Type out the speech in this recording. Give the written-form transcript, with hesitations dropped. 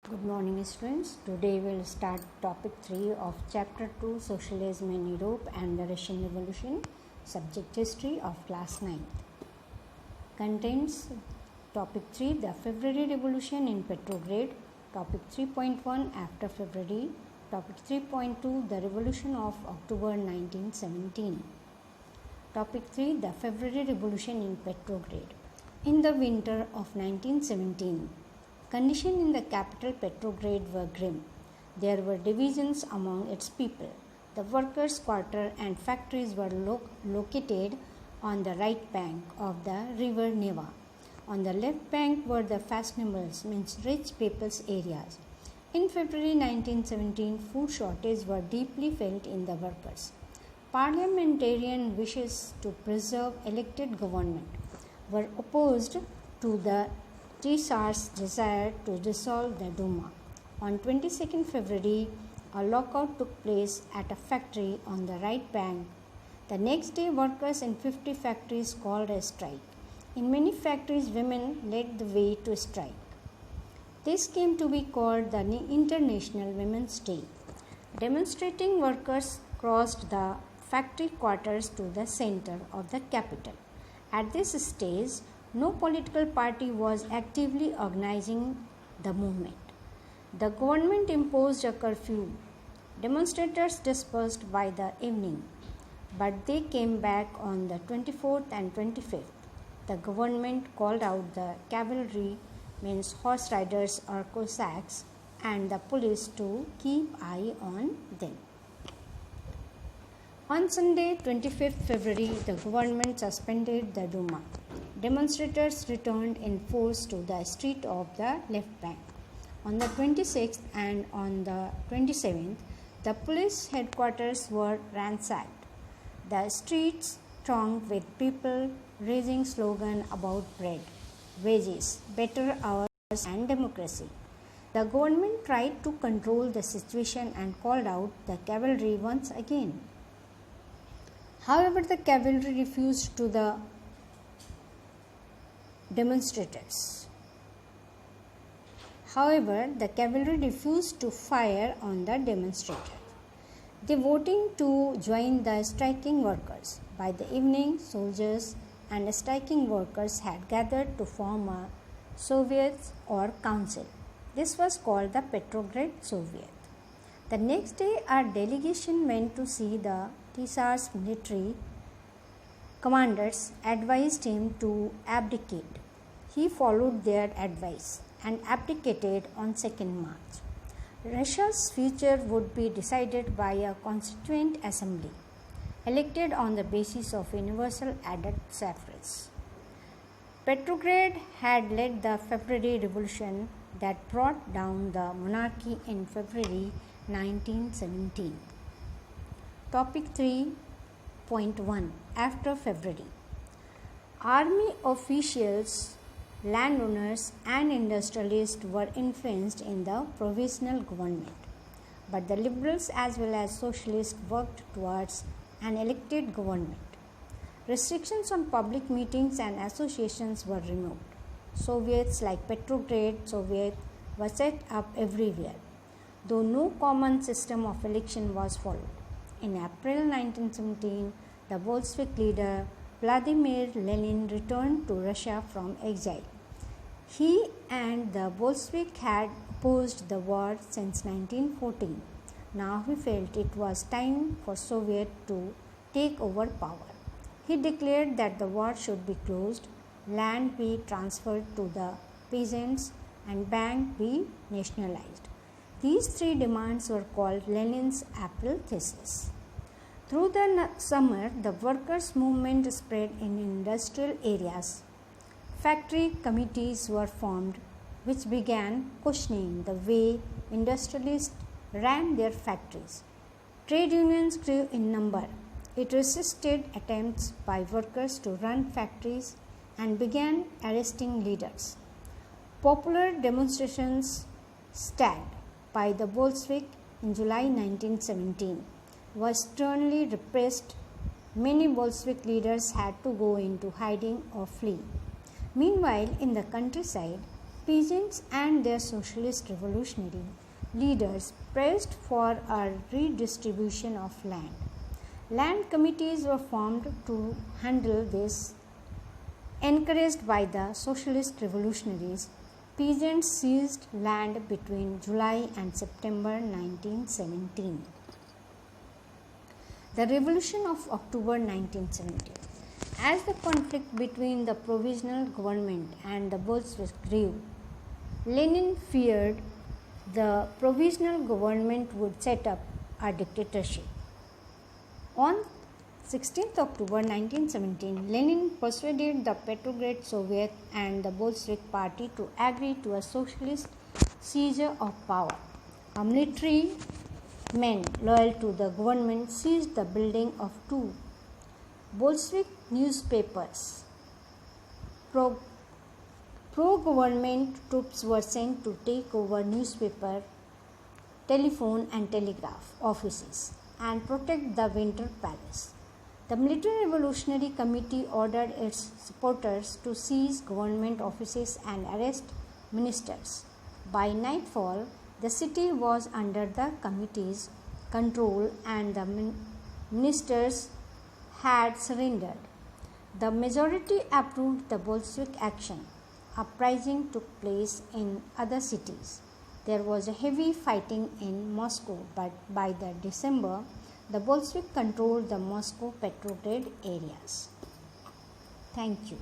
Good morning, students. Today we'll start topic 3 of chapter 2, Socialism in Europe and the Russian Revolution, subject history of class 9. Contains topic 3, the February Revolution in Petrograd, topic 3.1, after February, topic 3.2, the Revolution of October 1917. Topic 3, the February Revolution in Petrograd. In the winter of 1917, conditions in the capital Petrograd were grim. There were divisions among its people. The workers' quarter and factories were located on the right bank of the river Neva. On the left bank were the fashionables, means rich people's areas. In February 1917, food shortages were deeply felt in the workers. Parliamentarian wishes to preserve elected government were opposed to the Tsar's desire to dissolve the Duma. On 22nd February, a lockout took place at a factory on the right bank. The next day, workers in 50 factories called a strike. In many factories, women led the way to strike. This came to be called the International Women's Day. Demonstrating workers crossed the factory quarters to the center of the capital. At this stage, no political party was actively organizing the movement. The government imposed a curfew. Demonstrators dispersed by the evening, but they came back on the 24th and 25th. The government called out the cavalry, means horse riders or Cossacks, and the police to keep eye on them. On Sunday, 25th February, the government suspended the Duma. Demonstrators returned in force to the street of the left bank. On the 26th and on the 27th, the police headquarters were ransacked. The streets thronged with people raising slogans about bread, wages, better hours, and democracy. The government tried to control the situation and called out the cavalry once again. However, the cavalry refused to the demonstrators. However, the cavalry refused to fire on the demonstrators. They voted to join the striking workers. By the evening, soldiers and striking workers had gathered to form a Soviet or council. This was called the Petrograd Soviet. The next day, our delegation went to see the Tsar's military commanders advised him to abdicate. He followed their advice and abdicated on 2nd March. Russia's future would be decided by a constituent assembly, elected on the basis of universal adult suffrage. Petrograd had led the February Revolution that brought down the monarchy in February 1917. Topic 3.1, after February. Army officials, landowners, and industrialists were influenced in the provisional government, but the liberals as well as socialists worked towards an elected government. Restrictions on public meetings and associations were removed. Soviets like Petrograd Soviet were set up everywhere, though no common system of election was followed. In April 1917, the Bolshevik leader Vladimir Lenin returned to Russia from exile. He and the Bolsheviks had opposed the war since 1914. Now he felt it was time for Soviets to take over power. He declared that the war should be closed, land be transferred to the peasants, and bank be nationalized. These three demands were called Lenin's April Thesis. Through the summer, the workers' movement spread in industrial areas. Factory committees were formed, which began questioning the way industrialists ran their factories. Trade unions grew in number. It resisted attempts by workers to run factories and began arresting leaders. Popular demonstrations staged by the Bolsheviks in July 1917 was sternly repressed. Many Bolshevik leaders had to go into hiding or flee. Meanwhile, in the countryside, Peasants and their socialist revolutionary leaders pressed for a redistribution of land. Land committees were formed to handle this. Encouraged by the socialist revolutionaries, peasants seized land between July and September 1917. The Revolution of October 1917. As the conflict between the provisional government and the Bolsheviks grew, Lenin feared the provisional government would set up a dictatorship. On 16th October 1917, Lenin persuaded the Petrograd Soviet and the Bolshevik Party to agree to a socialist seizure of power. A military men loyal to the government seized the building of two Bolshevik newspapers. Pro-government troops were sent to take over newspaper, telephone and telegraph offices and protect the Winter Palace. The Military Revolutionary Committee ordered its supporters to seize government offices and arrest ministers. By nightfall, the city was under the committee's control and the ministers had surrendered. The majority approved the Bolshevik action. Uprising took place in other cities. There was a heavy fighting in Moscow, but by the December, the Bolshevik controlled the Moscow Petrograd areas. Thank you.